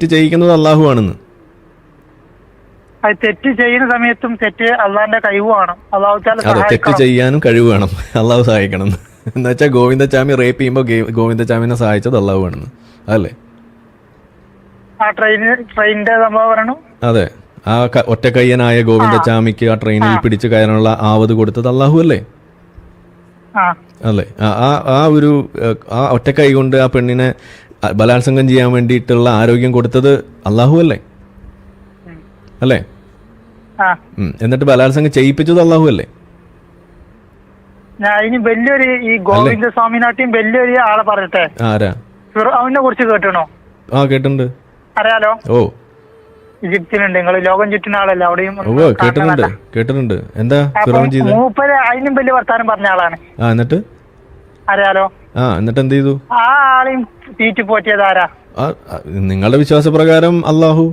തെറ്റ് ചെയ്യിക്കുന്നത് അള്ളാഹു ആണെന്ന്. അത് തെറ്റ് ചെയ്യുന്ന സമയത്തും തെറ്റ് അള്ളാഹിന്റെ കഴിവ് വേണം. അതെ, തെറ്റ് ചെയ്യാനും കഴിവ് വേണം, അള്ളാഹു സഹായിക്കണം എന്ന് വെച്ചാൽ ഗോവിന്ദച്ചാമി റേപ്പ് ചെയ്യുമ്പോൾ ഗോവിന്ദച്ചാമിനെ സഹായിച്ചത് അള്ളാഹു ആണെന്ന്, അതല്ലേ? ആ ട്രെയിനിന്റെ സംഭവം പറയണു. അതെ, ആ ഒറ്റക്കയ്യനായ ഗോവിന്ദച്ചാമിക്ക് ആ ട്രെയിനിൽ പിടിച്ചു കയറാനുള്ള ആവത് കൊടുത്തത് അള്ളാഹു അല്ലേ? അല്ലേ? ആ ഒരു ഒറ്റക്കൈ കൊണ്ട് ആ പെണ്ണിനെ ബലാത്സംഗം ചെയ്യാൻ വേണ്ടിയിട്ടുള്ള ആരോഗ്യം കൊടുത്തത് അള്ളാഹു അല്ലേ? അല്ലേ? എന്നിട്ട് ബലാത്സംഗം ചെയ്യിപ്പിച്ചത് അള്ളാഹു അല്ലേ? ഇനി വലിയൊരു ഈ ഗോവിന്ദസ്വാമിനാട്ടിയും വലിയൊരു ആളെ പറയട്ടെ. ആരാ? ഫിർഔനെ കുറിച്ച് കേട്ടണോ? ആ, കേട്ടിട്ടുണ്ട്. അറിയാലോ? ഓ, ഈജിപ്തിലുണ്ട്. നിങ്ങൾ ലോകം ചുറ്റുന്ന ആളല്ലേ? അവിടെയും കേട്ടിട്ടുണ്ട്. എന്താ ഫിറൗൻ ചെയ്തത്? മൂപ്പര് അതിനും വലിയ വർത്താനം പറഞ്ഞ ആളാണ്. എന്നിട്ട് അറിയാലോ? എന്നിട്ട് എന്ത് ചെയ്തു? ആ ആളെയും തീറ്റി പോറ്റിയത് ആരാ? നിങ്ങളുടെ വിശ്വാസപ്രകാരം അള്ളാഹു.